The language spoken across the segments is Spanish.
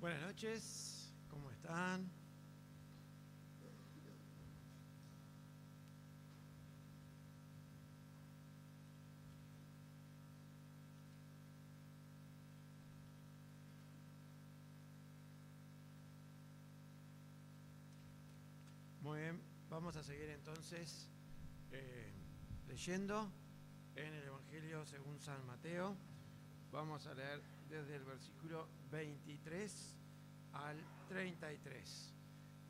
Buenas noches, ¿cómo están? Muy bien, vamos a seguir entonces leyendo en el Evangelio según San Mateo. Vamos a leer desde el versículo 23 al 33.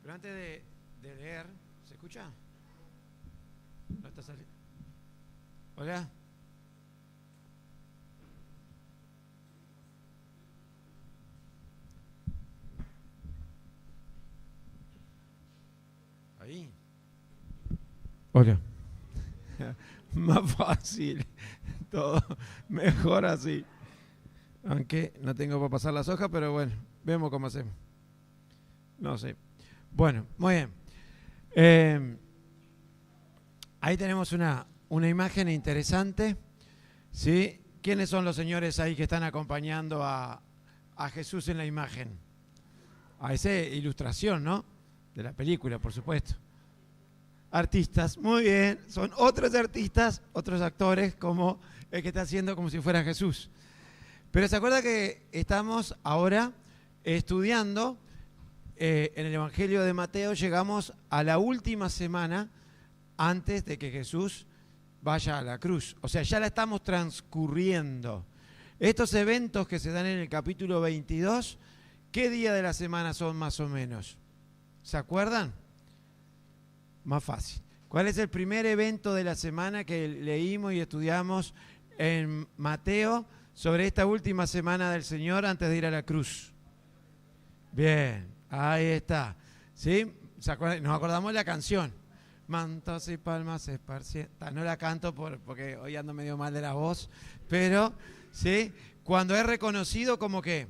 Pero antes de leer, ¿se escucha? ¿No está saliendo? ¿Hola? Ahí. Hola. Más fácil. Todo mejor así. Aunque no tengo para pasar las hojas, pero bueno, vemos cómo hacemos. No sé. Bueno, muy bien. Ahí tenemos una imagen interesante. ¿Sí? ¿Quiénes son los señores ahí que están acompañando a Jesús en la imagen? A esa ilustración, ¿no? De la película, por supuesto. Artistas, muy bien. Son otros artistas, otros actores, como el que está haciendo como si fuera Jesús. Pero ¿se acuerda que estamos ahora estudiando en el Evangelio de Mateo? Llegamos a la última semana antes de que Jesús vaya a la cruz. O sea, ya la estamos transcurriendo. Estos eventos que se dan en el capítulo 22, ¿qué día de la semana son más o menos? ¿Se acuerdan? Más fácil. ¿Cuál es el primer evento de la semana que leímos y estudiamos en Mateo sobre esta última semana del Señor antes de ir a la cruz? Bien, ahí está. ¿Sí? Nos acordamos de la canción. Mantos y palmas esparcidas. No la canto porque hoy ando medio mal de la voz, pero ¿sí? Cuando es reconocido como que,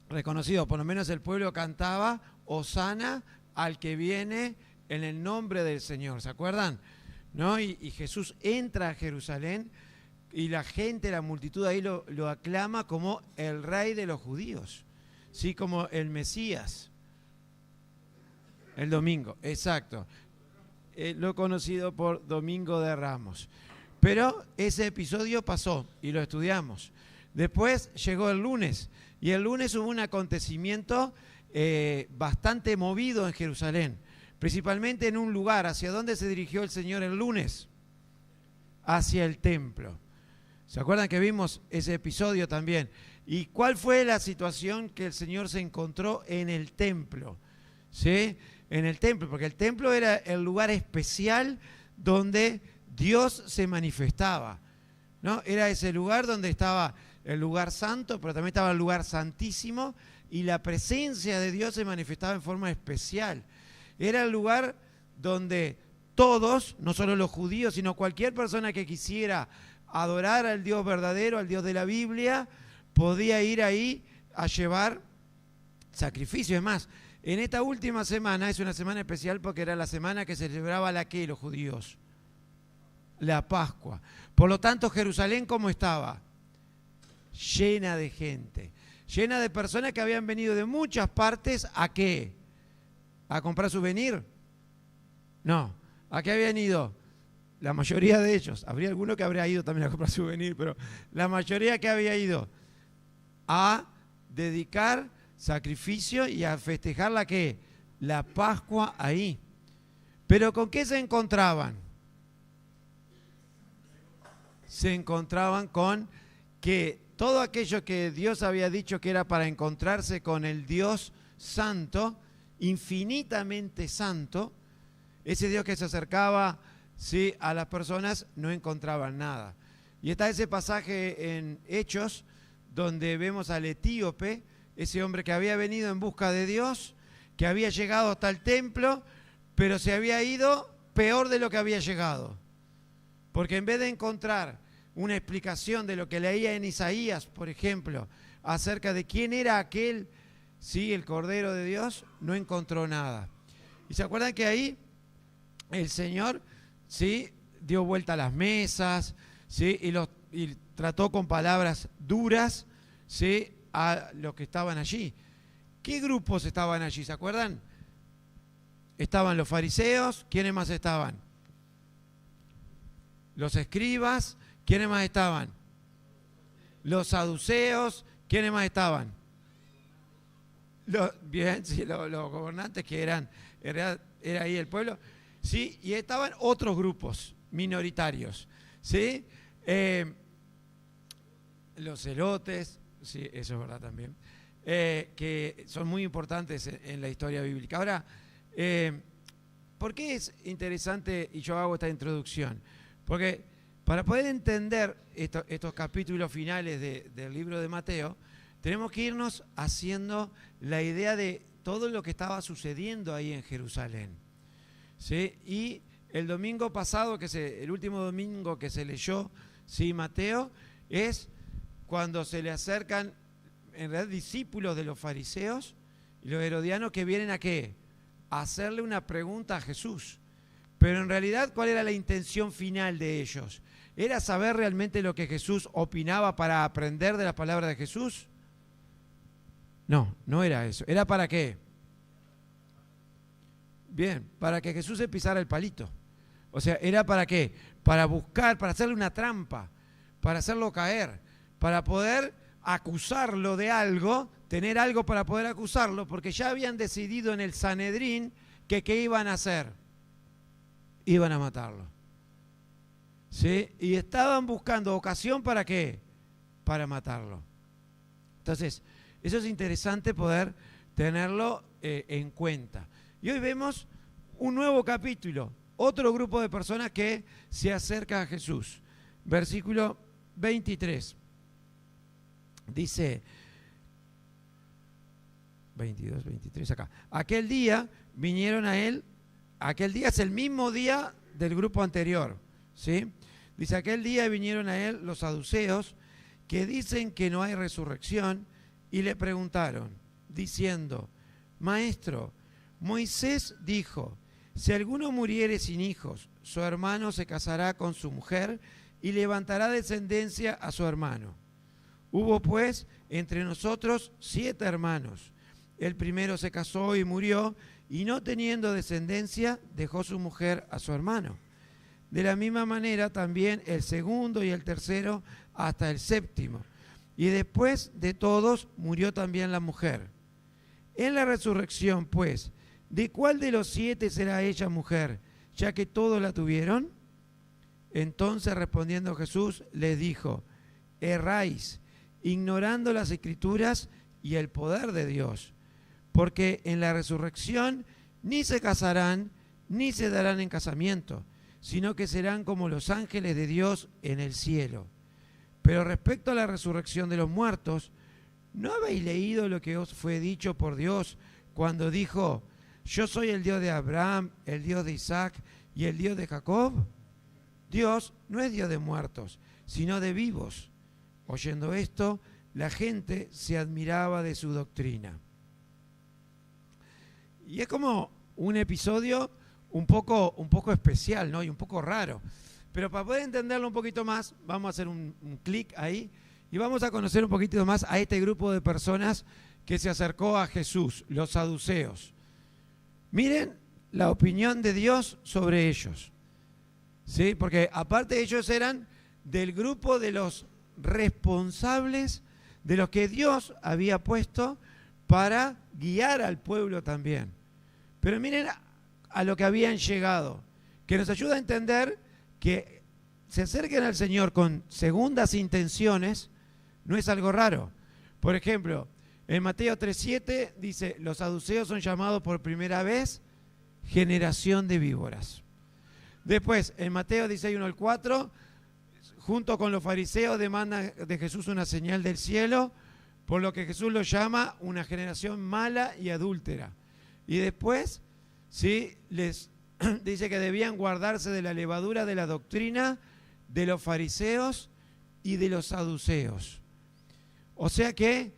reconocido, por lo menos el pueblo cantaba, Hosana al que viene en el nombre del Señor, ¿se acuerdan? ¿No? Y Jesús entra a Jerusalén y la gente, la multitud ahí lo aclama como el rey de los judíos, ¿sí? Como el Mesías. El domingo, exacto. Lo conocido por Domingo de Ramos. Pero ese episodio pasó y lo estudiamos. Después llegó el lunes y el lunes hubo un acontecimiento bastante movido en Jerusalén, principalmente en un lugar. ¿Hacia dónde se dirigió el Señor el lunes? Hacia el templo. ¿Se acuerdan que vimos ese episodio también? ¿Y cuál fue la situación que el Señor se encontró en el templo? ¿Sí? En el templo, porque el templo era el lugar especial donde Dios se manifestaba, ¿no? Era ese lugar donde estaba el lugar santo, pero también estaba el lugar santísimo, y la presencia de Dios se manifestaba en forma especial. Era el lugar donde todos, no solo los judíos, sino cualquier persona que quisiera adorar al Dios verdadero, al Dios de la Biblia, podía ir ahí a llevar sacrificios. Es más, en esta última semana, es una semana especial porque era la semana que se celebraba la que los judíos, la Pascua. Por lo tanto, Jerusalén, ¿cómo estaba? Llena de gente, llena de personas que habían venido de muchas partes. ¿A qué? ¿A comprar souvenir? No. ¿A qué habían ido? La mayoría de ellos. Habría alguno que habría ido también a comprar souvenir, pero la mayoría que había ido a dedicar sacrificio y a festejar la ¿qué? La Pascua ahí. ¿Pero con qué se encontraban? Se encontraban con que todo aquello que Dios había dicho que era para encontrarse con el Dios santo, infinitamente santo, ese Dios que se acercaba, ¿sí?, a las personas, no encontraban nada. Y está ese pasaje en Hechos donde vemos al etíope, ese hombre que había venido en busca de Dios, que había llegado hasta el templo, pero se había ido peor de lo que había llegado. Porque en vez de encontrar una explicación de lo que leía en Isaías, por ejemplo, acerca de quién era aquel, sí, el Cordero de Dios, no encontró nada. Y se acuerdan que ahí el Señor, sí, dio vuelta a las mesas, sí, y trató con palabras duras, sí, a los que estaban allí. ¿Qué grupos estaban allí? ¿Se acuerdan? Estaban los fariseos. ¿Quiénes más estaban? Los escribas. ¿Quiénes más estaban? Los saduceos. ¿Quiénes más estaban? Los gobernantes que era ahí el pueblo. Sí, y estaban otros grupos minoritarios. ¿Sí? Los celotes, sí, eso es verdad también, que son muy importantes en la historia bíblica. Ahora, ¿por qué es interesante y yo hago esta introducción? Porque para poder entender estos capítulos finales del libro de Mateo, tenemos que irnos haciendo la idea de todo lo que estaba sucediendo ahí en Jerusalén. ¿Sí? Y el domingo pasado, el último domingo que se leyó, ¿sí? Mateo, es cuando se le acercan, en realidad, discípulos de los fariseos y los herodianos que vienen ¿a qué? A hacerle una pregunta a Jesús. Pero en realidad, ¿cuál era la intención final de ellos? ¿Era saber realmente lo que Jesús opinaba para aprender de la palabra de Jesús? No, no era eso. ¿Era para qué? Bien, para que Jesús se pisara el palito. O sea, ¿era para qué? Para buscar, para hacerle una trampa, para hacerlo caer, para poder acusarlo de algo, tener algo para poder acusarlo, porque ya habían decidido en el Sanedrín que ¿qué iban a hacer? Iban a matarlo. ¿Sí? Y estaban buscando ocasión ¿para qué? Para matarlo. Entonces, eso es interesante poder tenerlo en cuenta. Y hoy vemos un nuevo capítulo, otro grupo de personas que se acerca a Jesús. Versículo 23. Dice, 22, 23 acá. Aquel día vinieron a él, aquel día es el mismo día del grupo anterior, ¿sí? Dice, aquel día vinieron a él los saduceos que dicen que no hay resurrección y le preguntaron, diciendo, Maestro, Moisés dijo, si alguno muriere sin hijos, su hermano se casará con su mujer y levantará descendencia a su hermano. Hubo pues entre nosotros 7 hermanos. El primero se casó y murió, y no teniendo descendencia, dejó su mujer a su hermano. De la misma manera también el segundo y el tercero hasta el séptimo. Y después de todos murió también la mujer. En la resurrección, pues, ¿de cuál de los 7 será ella mujer, ya que todos la tuvieron? Entonces respondiendo Jesús les dijo, erráis, ignorando las Escrituras y el poder de Dios, porque en la resurrección ni se casarán, ni se darán en casamiento, sino que serán como los ángeles de Dios en el cielo. Pero respecto a la resurrección de los muertos, ¿no habéis leído lo que os fue dicho por Dios cuando dijo, yo soy el Dios de Abraham, el Dios de Isaac y el Dios de Jacob? Dios no es Dios de muertos, sino de vivos. Oyendo esto, la gente se admiraba de su doctrina. Y es como un episodio un poco especial, ¿no? Y un poco raro. Pero para poder entenderlo un poquito más, vamos a hacer un clic ahí y vamos a conocer un poquito más a este grupo de personas que se acercó a Jesús, los saduceos. Miren la opinión de Dios sobre ellos. ¿Sí? Porque aparte ellos eran del grupo de los responsables de los que Dios había puesto para guiar al pueblo también. Pero miren a lo que habían llegado, que nos ayuda a entender que se acerquen al Señor con segundas intenciones no es algo raro. Por ejemplo, en Mateo 3:7 dice, los saduceos son llamados por primera vez generación de víboras. Después, en Mateo 16:1-4, junto con los fariseos demandan de Jesús una señal del cielo, por lo que Jesús lo llama una generación mala y adúltera. Y después, ¿sí?, les dice que debían guardarse de la levadura de la doctrina de los fariseos y de los saduceos. O sea que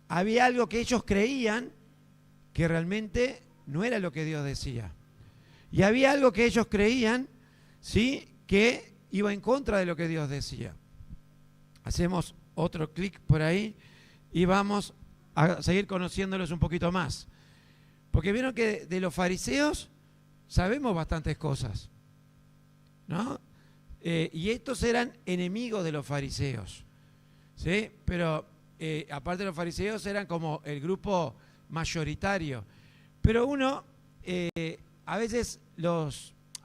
había algo que ellos creían que realmente no era lo que Dios decía. Y había algo que ellos creían, ¿sí?, que iba en contra de lo que Dios decía. Hacemos otro clic por ahí y vamos a seguir conociéndolos un poquito más. Porque vieron que de los fariseos sabemos bastantes cosas, ¿no? Y estos eran enemigos de los fariseos, ¿sí? Pero aparte de los fariseos eran como el grupo mayoritario. Pero uno, a veces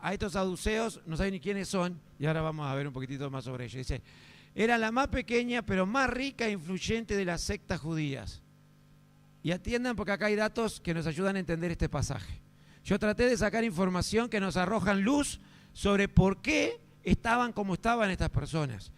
a estos saduceos no saben ni quiénes son, y ahora vamos a ver un poquitito más sobre ellos. Dice, era la más pequeña pero más rica e influyente de las sectas judías. Y atiendan porque acá hay datos que nos ayudan a entender este pasaje. Yo traté de sacar información que nos arrojan luz sobre por qué estaban como estaban estas personas.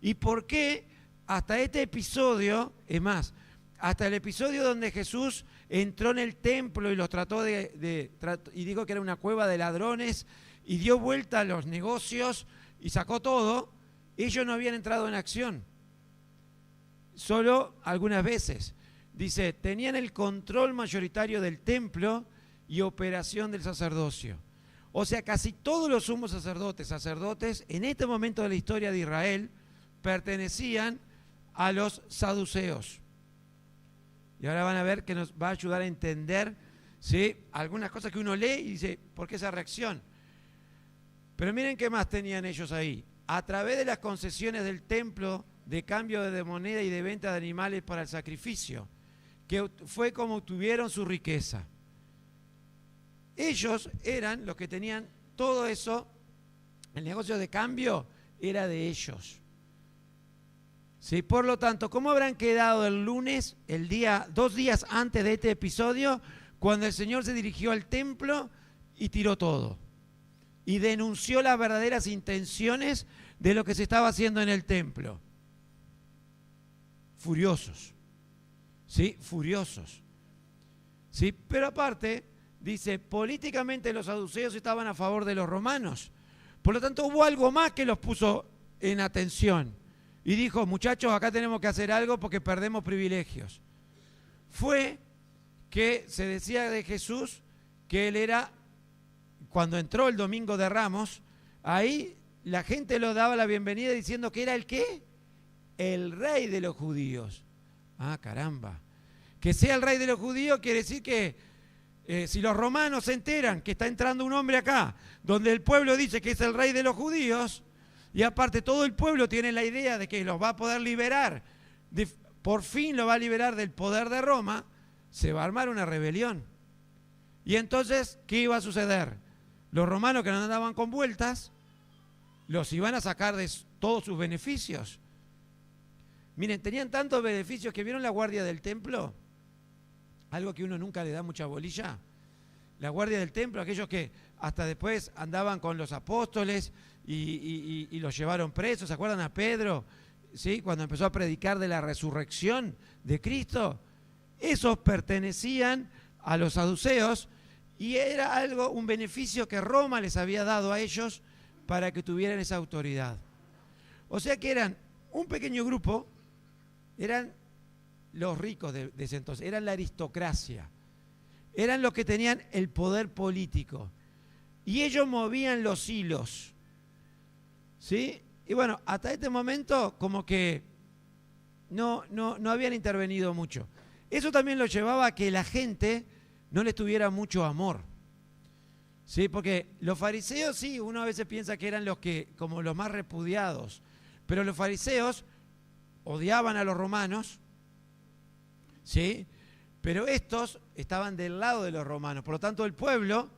Y por qué hasta este episodio, es más, hasta el episodio donde Jesús entró en el templo y los trató y dijo que era una cueva de ladrones y dio vuelta a los negocios y sacó todo, ellos no habían entrado en acción. Solo algunas veces. Dice, tenían el control mayoritario del templo y operación del sacerdocio. O sea, casi todos los sumos sacerdotes, en este momento de la historia de Israel, pertenecían a los saduceos. Y ahora van a ver que nos va a ayudar a entender, ¿sí?, algunas cosas que uno lee y dice, ¿por qué esa reacción? Pero miren qué más tenían ellos ahí. A través de las concesiones del templo de cambio de moneda y de venta de animales para el sacrificio, que fue como obtuvieron su riqueza. Ellos eran los que tenían todo eso, el negocio de cambio era de ellos. ¿Sí? Por lo tanto, ¿cómo habrán quedado el lunes, 2 días antes de este episodio, cuando el Señor se dirigió al templo y tiró todo? Y denunció las verdaderas intenciones de lo que se estaba haciendo en el templo. Furiosos. ¿Sí? Furiosos. ¿Sí? Pero aparte, dice, políticamente los saduceos estaban a favor de los romanos. Por lo tanto, hubo algo más que los puso en atención. Y dijo, muchachos, acá tenemos que hacer algo porque perdemos privilegios. Fue que se decía de Jesús que él era, cuando entró el domingo de Ramos, ahí la gente lo daba la bienvenida diciendo que era el ¿qué? El rey de los judíos. Ah, caramba. Que sea el rey de los judíos quiere decir que si los romanos se enteran que está entrando un hombre acá, donde el pueblo dice que es el rey de los judíos, y aparte todo el pueblo tiene la idea de que los va a poder liberar, por fin lo va a liberar del poder de Roma, se va a armar una rebelión. Y entonces, ¿qué iba a suceder? Los romanos que no andaban con vueltas, los iban a sacar de todos sus beneficios. Miren, tenían tantos beneficios que vieron la guardia del templo, algo que uno nunca le da mucha bolilla. La guardia del templo, aquellos que hasta después andaban con los apóstoles y los llevaron presos. ¿Se acuerdan a Pedro? ¿Sí? Cuando empezó a predicar de la resurrección de Cristo. Esos pertenecían a los saduceos y era un beneficio que Roma les había dado a ellos para que tuvieran esa autoridad. O sea que eran un pequeño grupo, eran los ricos de ese entonces, eran la aristocracia, eran los que tenían el poder político y ellos movían los hilos, ¿sí? Y bueno, hasta este momento como que no habían intervenido mucho. Eso también lo llevaba a que la gente no les tuviera mucho amor, ¿sí? Porque los fariseos, sí, uno a veces piensa que eran como los más repudiados, pero los fariseos odiaban a los romanos, ¿sí? Pero estos estaban del lado de los romanos. Por lo tanto, el pueblo,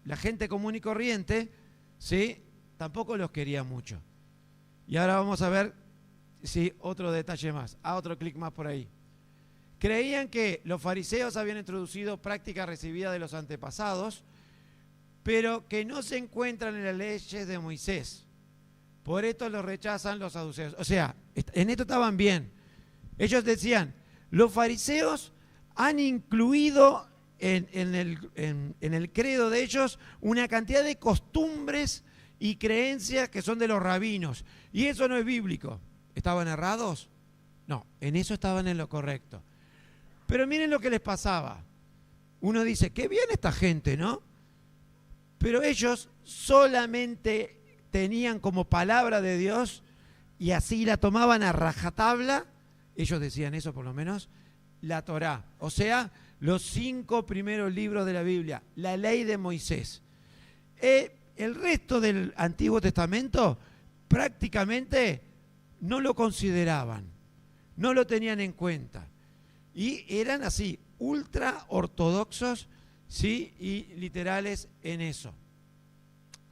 la gente común y corriente, ¿sí?, tampoco los quería mucho. Y ahora vamos a ver, sí, otro detalle más. Otro clic más por ahí. Creían que los fariseos habían introducido prácticas recibidas de los antepasados, pero que no se encuentran en las leyes de Moisés. Por esto los rechazan los saduceos. O sea, en esto estaban bien. Ellos decían, los fariseos han incluido en el credo de ellos una cantidad de costumbres y creencias que son de los rabinos. Y eso no es bíblico. ¿Estaban errados? No, en eso estaban en lo correcto. Pero miren lo que les pasaba. Uno dice, qué bien esta gente, ¿no? Pero ellos solamente tenían como palabra de Dios y así la tomaban a rajatabla ellos decían eso por lo menos, la Torá, o sea, los 5 primeros libros de la Biblia, la ley de Moisés. El resto del Antiguo Testamento prácticamente no lo consideraban, no lo tenían en cuenta. Y eran así, ultra ortodoxos, ¿sí? Y literales en eso.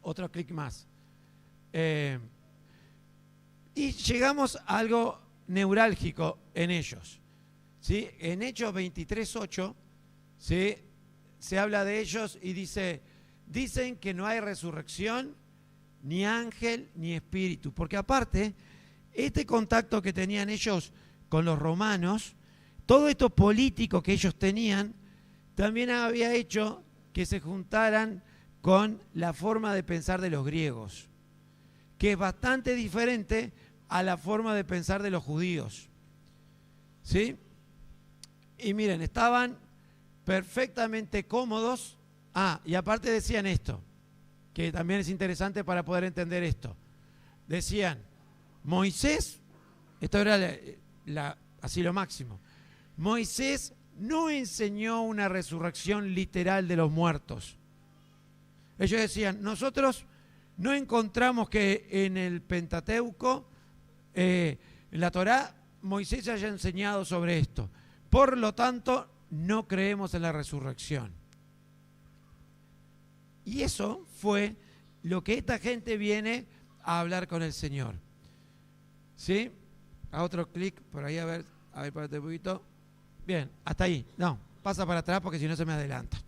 Otro clic más. Y llegamos a algo neurálgico en ellos. ¿Sí? En Hechos 23:8, ¿sí? Se habla de ellos y dicen que no hay resurrección, ni ángel, ni espíritu. Porque aparte, este contacto que tenían ellos con los romanos, todo esto político que ellos tenían, también había hecho que se juntaran con la forma de pensar de los griegos, que es bastante diferente a la forma de pensar de los judíos. ¿Sí? Y miren, estaban perfectamente cómodos. Y aparte decían esto, que también es interesante para poder entender esto. Decían, Moisés, esto era así lo máximo, Moisés no enseñó una resurrección literal de los muertos. Ellos decían, nosotros no encontramos que en el Pentateuco, en la Torá, Moisés haya enseñado sobre esto. Por lo tanto, no creemos en la resurrección. Y eso fue lo que esta gente viene a hablar con el Señor. ¿Sí? A otro clic, por ahí, a ver, espérate un poquito. Bien, hasta ahí. No, pasa para atrás porque si no se me adelanta.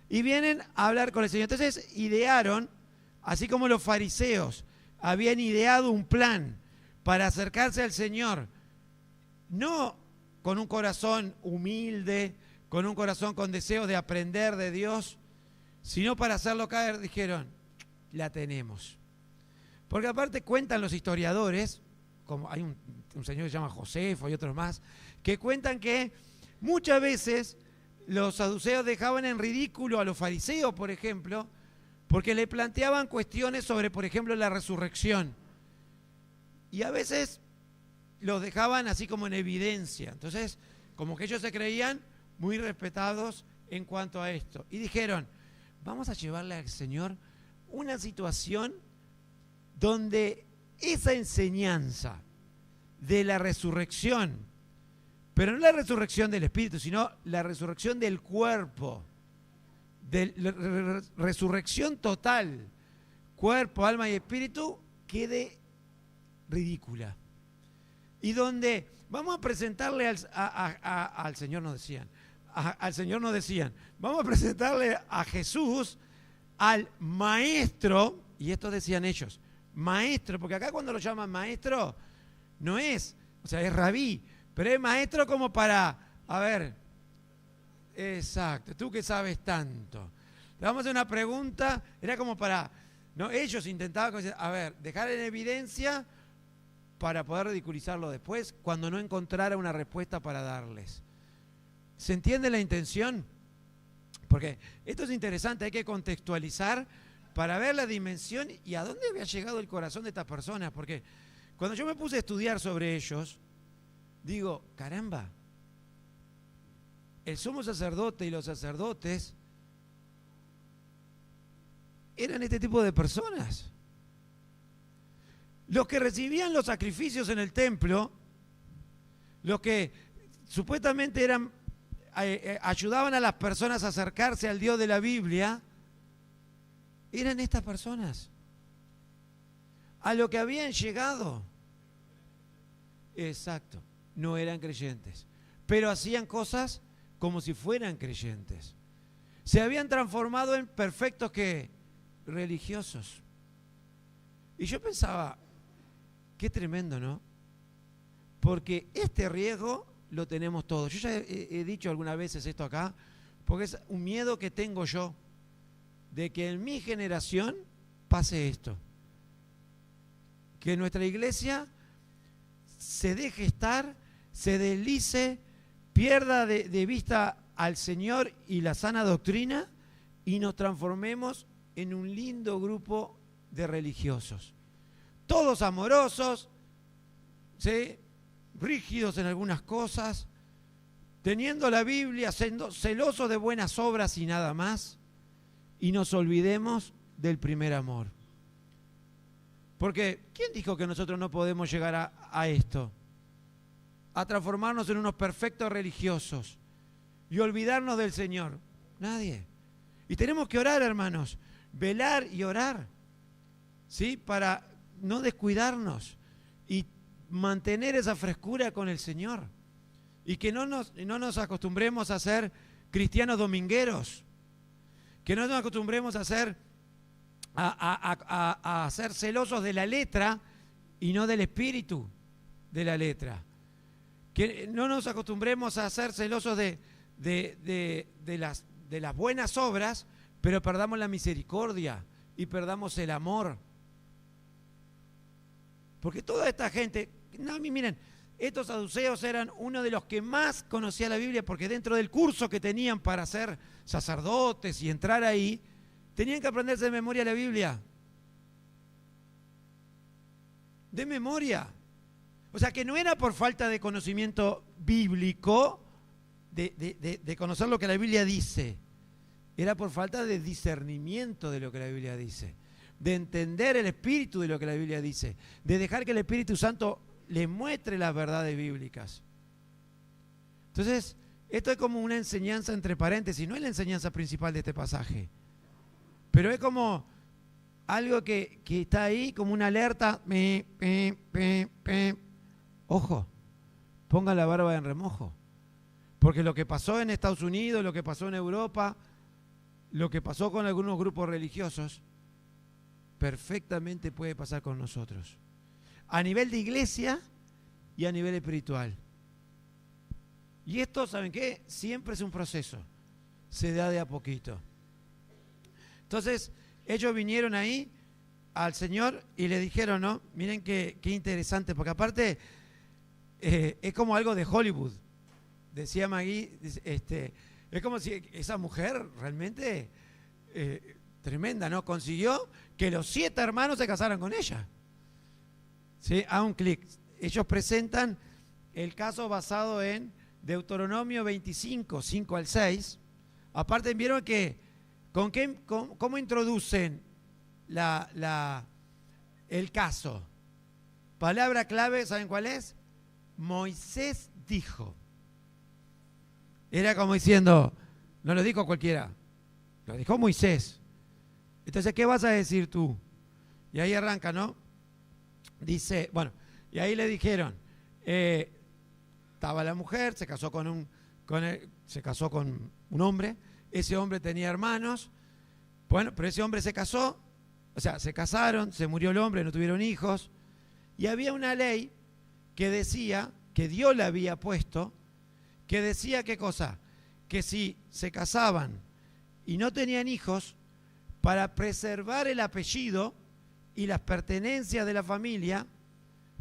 Y vienen a hablar con el Señor. Entonces idearon, así como los fariseos habían ideado un plan para acercarse al Señor, no con un corazón humilde, con un corazón con deseos de aprender de Dios, sino para hacerlo caer, dijeron, la tenemos. Porque aparte cuentan los historiadores, como hay un señor que se llama Josefo y otros más, que cuentan que muchas veces los saduceos dejaban en ridículo a los fariseos, por ejemplo, porque le planteaban cuestiones sobre, por ejemplo, la resurrección. Y a veces los dejaban así como en evidencia. Entonces, como que ellos se creían muy respetados en cuanto a esto. Y dijeron, vamos a llevarle al Señor una situación donde esa enseñanza de la resurrección, pero no la resurrección del espíritu, sino la resurrección del cuerpo, de la resurrección total, cuerpo, alma y espíritu, quede ridícula. Y donde vamos a presentarle al Señor, nos decían, al Señor nos decían, vamos a presentarle a Jesús, al maestro, y esto decían ellos, maestro, porque acá cuando lo llaman maestro, no es, o sea, es rabí, pero es maestro como para, a ver, exacto, tú que sabes tanto. Le vamos a hacer una pregunta, era como para, no, ellos intentaban, a ver, dejar en evidencia para poder ridiculizarlo después, cuando no encontrara una respuesta para darles. ¿Se entiende la intención? Porque esto es interesante, hay que contextualizar para ver la dimensión y a dónde había llegado el corazón de estas personas, porque cuando yo me puse a estudiar sobre ellos, digo, caramba, el sumo sacerdote y los sacerdotes eran este tipo de personas. Los que recibían los sacrificios en el templo, los que supuestamente eran, ayudaban a las personas a acercarse al Dios de la Biblia, eran estas personas. A lo que habían llegado, exacto, no eran creyentes, pero hacían cosas como si fueran creyentes. Se habían transformado en perfectos religiosos. Y yo pensaba, qué tremendo, ¿no? Porque este riesgo lo tenemos todos. Yo ya he dicho algunas veces esto acá, porque es un miedo que tengo yo, de que en mi generación pase esto. Que nuestra iglesia se deje estar, se deslice, pierda de vista al Señor y la sana doctrina y nos transformemos en un lindo grupo de religiosos. Todos amorosos, ¿sí? rígidos en algunas cosas, teniendo la Biblia, siendo celosos de buenas obras y nada más, y nos olvidemos del primer amor. Porque, ¿quién dijo que nosotros no podemos llegar a esto? A transformarnos en unos perfectos religiosos y olvidarnos del Señor. Nadie. Y tenemos que orar, hermanos, velar y orar, ¿sí? Para no descuidarnos y mantener esa frescura con el Señor. Y que no nos acostumbremos a ser cristianos domingueros, que no nos acostumbremos a ser celosos de la letra y no del espíritu de la letra. Que no nos acostumbremos a ser celosos de las buenas obras, pero perdamos la misericordia y perdamos el amor. Porque toda esta gente, miren, estos saduceos eran uno de los que más conocía la Biblia, porque dentro del curso que tenían para ser sacerdotes y entrar ahí, tenían que aprenderse de memoria la Biblia. De memoria. O sea, que no era por falta de conocimiento bíblico, de conocer lo que la Biblia dice. Era por falta de discernimiento de lo que la Biblia dice. De entender el espíritu de lo que la Biblia dice. De dejar que el Espíritu Santo les muestre las verdades bíblicas. Entonces, esto es como una enseñanza entre paréntesis, no es la enseñanza principal de este pasaje, pero es como algo que está ahí, como una alerta. Ojo, ponga la barba en remojo, porque lo que pasó en Estados Unidos, lo que pasó en Europa, lo que pasó con algunos grupos religiosos, perfectamente puede pasar con nosotros. A nivel de iglesia y a nivel espiritual. Y esto, ¿saben qué? Siempre es un proceso. Se da de a poquito. Entonces, ellos vinieron ahí al Señor y le dijeron, ¿no? Miren qué interesante, porque aparte es como algo de Hollywood. Decía Magui, es como si esa mujer realmente tremenda, ¿no? Consiguió que los 7 hermanos se casaran con ella. ¿Sí? A un clic. Ellos presentan el caso basado en Deuteronomio 25, 5 al 6. Aparte, vieron que ¿cómo introducen el caso? Palabra clave, ¿saben cuál es? Moisés dijo. Era como diciendo, no lo dijo cualquiera, lo dijo Moisés. Entonces, ¿qué vas a decir tú? Y ahí arranca, ¿no? Dice, bueno, y ahí le dijeron, estaba la mujer, se casó con un hombre, ese hombre tenía hermanos, bueno, pero ese hombre se casó, o sea, se casaron, se murió el hombre, no tuvieron hijos, y había una ley que decía, que Dios la había puesto, que decía, ¿qué cosa? Que si se casaban y no tenían hijos, para preservar el apellido y las pertenencias de la familia,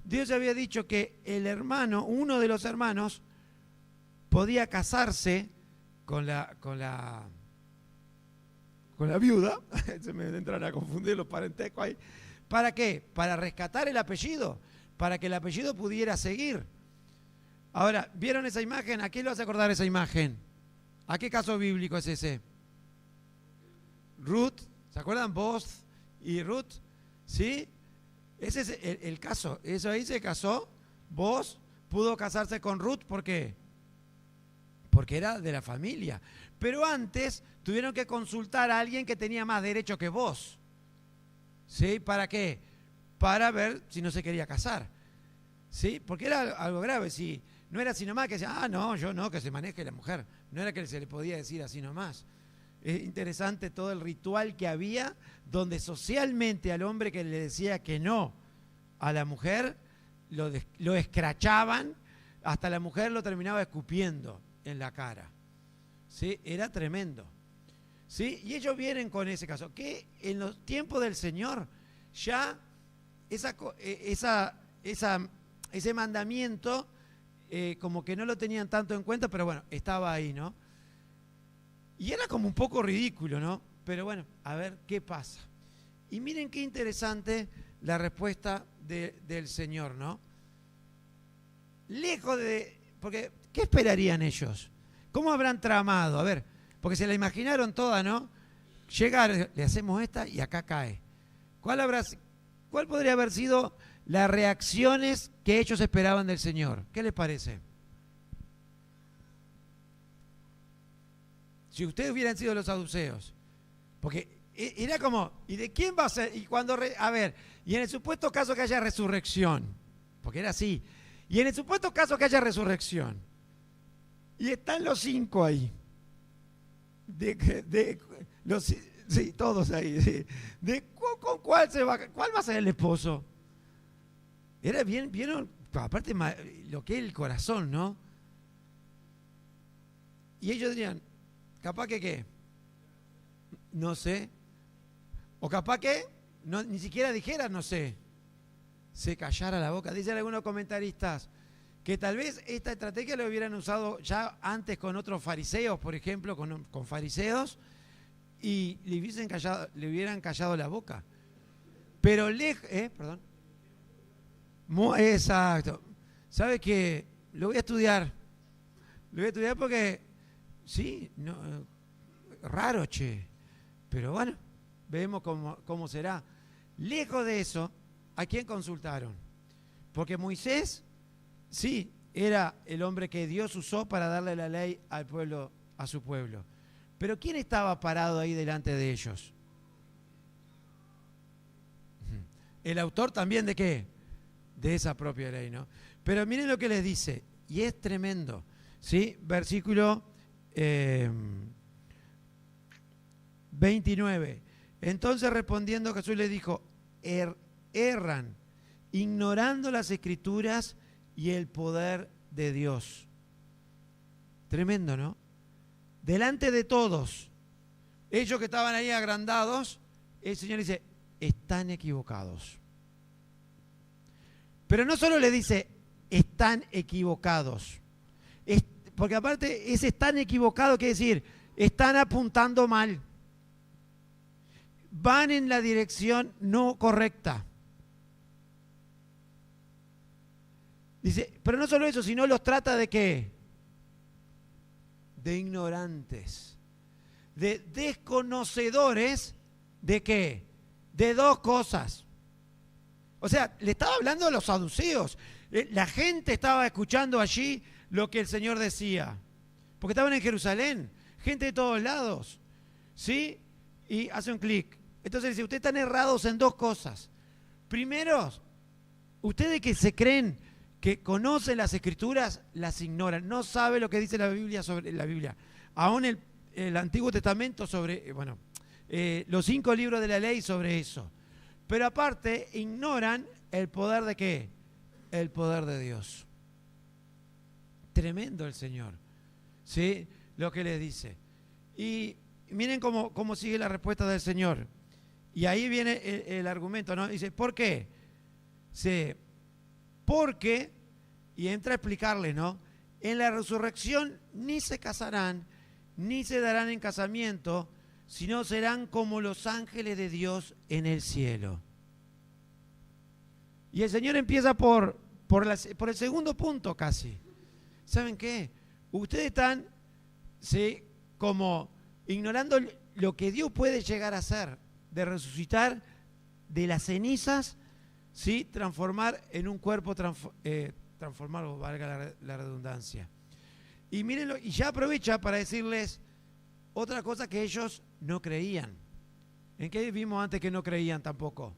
Dios había dicho que el hermano, uno de los hermanos, podía casarse con la viuda. Se me entran a confundir los parentescos ahí. ¿Para qué? Para rescatar el apellido, para que el apellido pudiera seguir. Ahora, ¿vieron esa imagen? ¿A qué le vas a acordar esa imagen? ¿A qué caso bíblico es ese? Ruth, ¿se acuerdan? Boaz y Ruth, ¿sí? Ese es el caso. Eso ahí se casó. Boaz pudo casarse con Ruth, ¿por qué? Porque era de la familia. Pero antes tuvieron que consultar a alguien que tenía más derecho que vos. ¿Sí? ¿Para qué? Para ver si no se quería casar. ¿Sí? Porque era algo grave. Si no era así nomás que decía, no, yo no, que se maneje la mujer. No era que se le podía decir así nomás. Es interesante todo el ritual que había, donde socialmente al hombre que le decía que no a la mujer, lo escrachaban, hasta la mujer lo terminaba escupiendo en la cara. ¿Sí? Era tremendo. ¿Sí? Y ellos vienen con ese caso, que en los tiempos del Señor ya ese mandamiento como que no lo tenían tanto en cuenta, pero bueno, estaba ahí, ¿no? Y era como un poco ridículo, ¿no? Pero bueno, a ver qué pasa. Y miren qué interesante la respuesta del Señor, ¿no? lejos de... Porque, ¿qué esperarían ellos? ¿Cómo habrán tramado? A ver, porque se la imaginaron toda, ¿no? Llegar, le hacemos esta y acá cae. ¿Cuál podría haber sido las reacciones que ellos esperaban del Señor? ¿Qué les parece? Si ustedes hubieran sido los saduceos, porque era como, ¿y de quién va a ser? Y cuando, a ver, y en el supuesto caso que haya resurrección, porque era así, y en el supuesto caso que haya resurrección, y están los 5 ahí, sí, todos ahí, sí. ¿Con cuál va a ser el esposo? Era bien, vieron, aparte lo que es el corazón, ¿no? Y ellos dirían, capaz que qué, no sé, o capaz que ni siquiera dijera no sé, se callara la boca. Dicen algunos comentaristas que tal vez esta estrategia lo hubieran usado ya antes con otros fariseos, por ejemplo, con fariseos, y le hubieran callado la boca. Pero perdón. Exacto. ¿Sabe qué? Lo voy a estudiar. Lo voy a estudiar porque, sí, no, raro, che. Pero bueno, vemos cómo será. Lejos de eso, ¿a quién consultaron? Porque Moisés, sí, era el hombre que Dios usó para darle la ley al pueblo, a su pueblo. Pero ¿quién estaba parado ahí delante de ellos? El autor también ¿de qué? De esa propia ley, ¿no? Pero miren lo que les dice, y es tremendo, ¿sí? Versículo 29. Entonces respondiendo Jesús les dijo, erran, ignorando las Escrituras y el poder de Dios. Tremendo, ¿no? Delante de todos, ellos que estaban ahí agrandados, el Señor dice, están equivocados. Pero no solo le dice, están equivocados, porque aparte ese están equivocados quiere decir, están apuntando mal, van en la dirección no correcta. Dice, pero no solo eso, sino los trata de ¿qué? De ignorantes, de desconocedores, ¿de qué? De 2 cosas. O sea, le estaba hablando a los saduceos. La gente estaba escuchando allí lo que el Señor decía. Porque estaban en Jerusalén, gente de todos lados. ¿Sí? Y hace un clic. Entonces dice, ustedes están errados en 2 cosas. Primero, ustedes que se creen que conocen las Escrituras, las ignoran. No saben lo que dice la Biblia sobre la Biblia. Aún el Antiguo Testamento sobre, los 5 libros de la ley sobre eso. Pero aparte, ignoran el poder de ¿qué? El poder de Dios. Tremendo el Señor. ¿Sí? Lo que les dice. Y miren cómo sigue la respuesta del Señor. Y ahí viene el argumento, ¿no? Dice, ¿por qué? Sí, porque, y entra a explicarle, ¿no? En la resurrección ni se casarán, ni se darán en casamiento, sino serán como los ángeles de Dios en el cielo. Y el Señor empieza por el segundo punto casi. ¿Saben qué? Ustedes están, ¿sí?, como ignorando lo que Dios puede llegar a hacer, de resucitar de las cenizas, ¿sí?, transformar en un cuerpo, transformarlo, valga la redundancia. Y mírenlo, y ya aprovecha para decirles otra cosa que ellos no creían. ¿En qué vimos antes que no creían tampoco?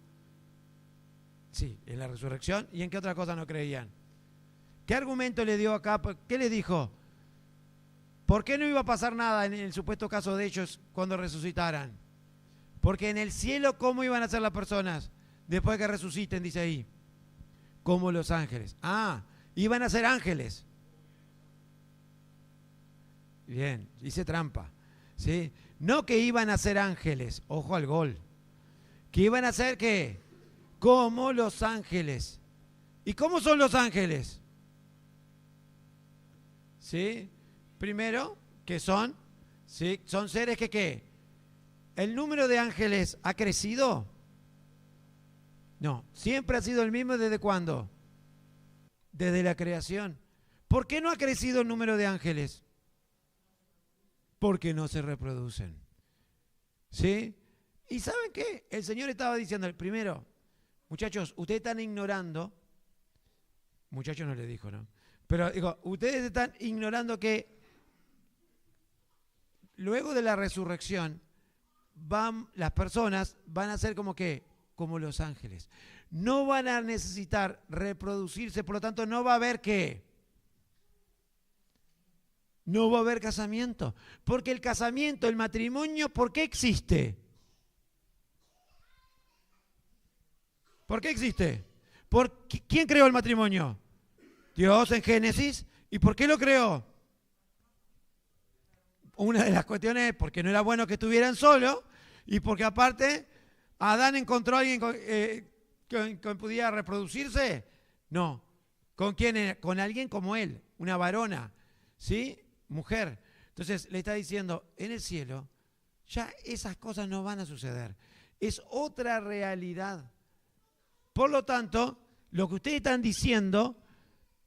Sí, en la resurrección. ¿Y en qué otra cosa no creían? ¿Qué argumento le dio acá? ¿Qué le dijo? ¿Por qué no iba a pasar nada en el supuesto caso de ellos cuando resucitaran? Porque en el cielo, ¿cómo iban a ser las personas después de que resuciten? Dice ahí. Como los ángeles. Ah, iban a ser ángeles. Bien, hice trampa. ¿Sí? No que iban a ser ángeles, ojo al gol. Que iban a ser ¿qué? Como los ángeles. ¿Y cómo son los ángeles? ¿Sí? Primero, que son, ¿sí?, son seres que ¿qué? ¿El número de ángeles ha crecido? No, siempre ha sido el mismo. ¿Desde cuándo? desde la creación. ¿Por qué no ha crecido el número de ángeles? Porque no se reproducen. ¿Sí? ¿Y saben qué? El Señor estaba diciendo, primero, muchachos, ustedes están ignorando, muchachos no le dijo, ¿no? Pero digo, ustedes están ignorando que luego de la resurrección, las personas van a ser como que, como los ángeles. No van a necesitar reproducirse, por lo tanto no va a haber qué. No va a haber casamiento. Porque el casamiento, el matrimonio, ¿por qué existe? ¿Por qué existe? ¿Quién creó el matrimonio? Dios en Génesis. ¿Y por qué lo creó? Una de las cuestiones es porque no era bueno que estuvieran solos y porque aparte Adán encontró a alguien que pudiera reproducirse. No. ¿Con quién era? Con alguien como él, una varona, ¿sí? Mujer. Entonces le está diciendo, en el cielo ya esas cosas no van a suceder. Es otra realidad. Por lo tanto, lo que ustedes están diciendo,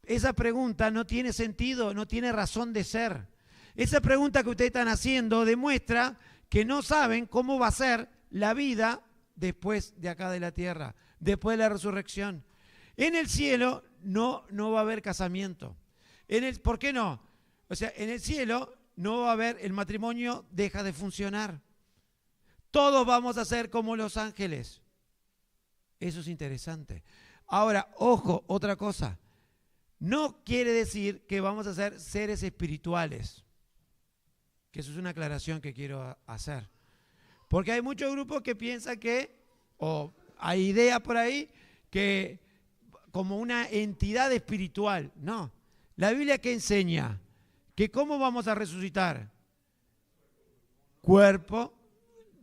esa pregunta no tiene sentido, no tiene razón de ser. Esa pregunta que ustedes están haciendo demuestra que no saben cómo va a ser la vida después de acá de la tierra, después de la resurrección. En el cielo no va a haber casamiento. ¿Por qué no? O sea, en el cielo no va a haber, el matrimonio deja de funcionar. Todos vamos a ser como los ángeles. Eso es interesante. Ahora, ojo, otra cosa. No quiere decir que vamos a ser seres espirituales. Que eso es una aclaración que quiero hacer. Porque hay muchos grupos que piensan que, o hay ideas por ahí, que como una entidad espiritual. No. La Biblia ¿qué enseña? Que cómo vamos a resucitar. Cuerpo,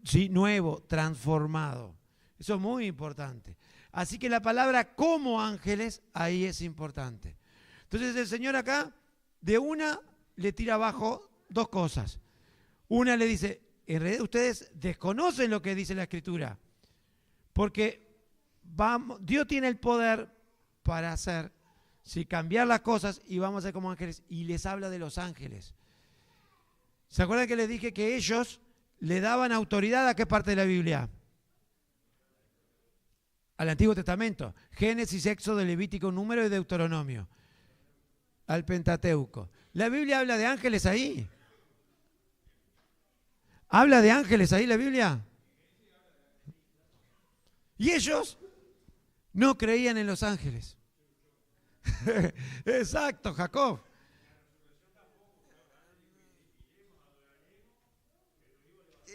sí, nuevo, transformado. Eso es muy importante. Así que la palabra como ángeles, ahí es importante. Entonces el Señor acá, de una, le tira abajo dos cosas. Una le dice, en realidad ustedes desconocen lo que dice la Escritura. Porque Dios tiene el poder para hacer, cambiar las cosas y vamos a ser como ángeles. Y les habla de los ángeles. ¿Se acuerdan que les dije que ellos le daban autoridad a qué parte de la Biblia? Al Antiguo Testamento. Génesis, Éxodo, Levítico, Número y Deuteronomio. Al Pentateuco. ¿La Biblia habla de ángeles ahí? ¿Habla de ángeles ahí la Biblia? Y ellos no creían en los ángeles. Exacto, Jacob.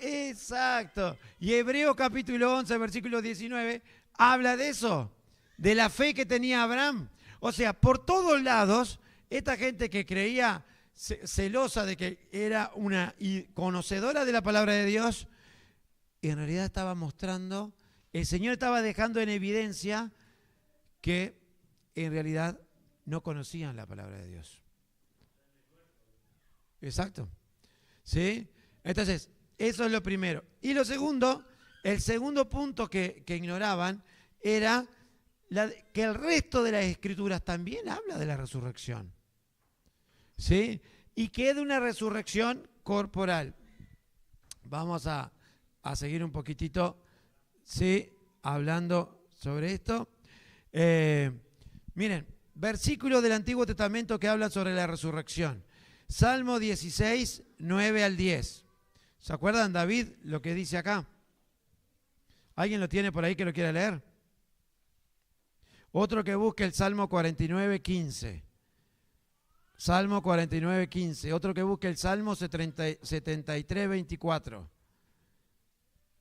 Exacto. Y Hebreo capítulo 11, versículo 19, habla de eso, de la fe que tenía Abraham. O sea, por todos lados, esta gente que creía celosa de que era una conocedora de la palabra de Dios, en realidad estaba mostrando, el Señor estaba dejando en evidencia que en realidad no conocían la palabra de Dios. Exacto. ¿Sí? Entonces, eso es lo primero. Y lo segundo, el segundo punto que ignoraban era que el resto de las escrituras también habla de la resurrección. ¿Sí? Y que es de una resurrección corporal. Vamos a seguir un poquitito, ¿sí? Hablando sobre esto. Miren, versículos del Antiguo Testamento que hablan sobre la resurrección. Salmo 16, 9 al 10. ¿Se acuerdan, David, lo que dice acá? ¿Alguien lo tiene por ahí que lo quiera leer? Otro que busque el Salmo 49, 15. Salmo 49, 15. Otro que busque el Salmo 73, 24.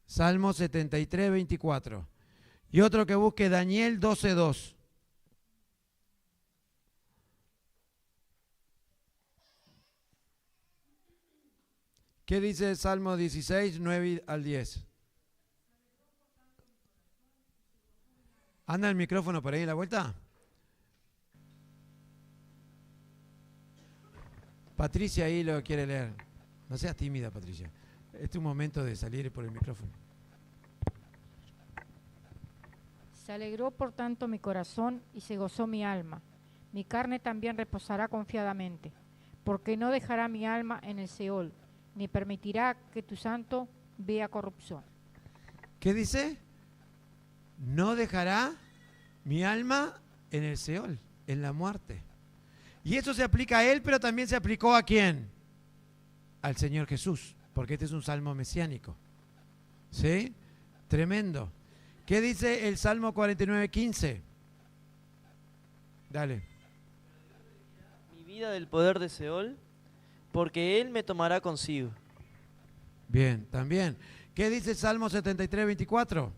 Salmo 73, 24. Y otro que busque Daniel 12, 2. ¿Qué dice el Salmo 16, 9 al 10? ¿Anda el micrófono por ahí a la vuelta? Patricia ahí lo quiere leer. No seas tímida, Patricia. Este es un momento de salir por el micrófono. Se alegró por tanto mi corazón y se gozó mi alma. mi carne también reposará confiadamente, porque no dejará mi alma en el Seol, ni permitirá que tu santo vea corrupción. ¿Qué dice? No dejará mi alma en el Seol, en la muerte. Y eso se aplica a él, pero también se aplicó ¿a quién? Al Señor Jesús, porque este es un salmo mesiánico. ¿Sí? Tremendo. ¿Qué dice el Salmo 49:15? Dale. Mi vida del poder de Seol, porque él me tomará consigo. Bien, también. ¿Qué dice el Salmo 73:24?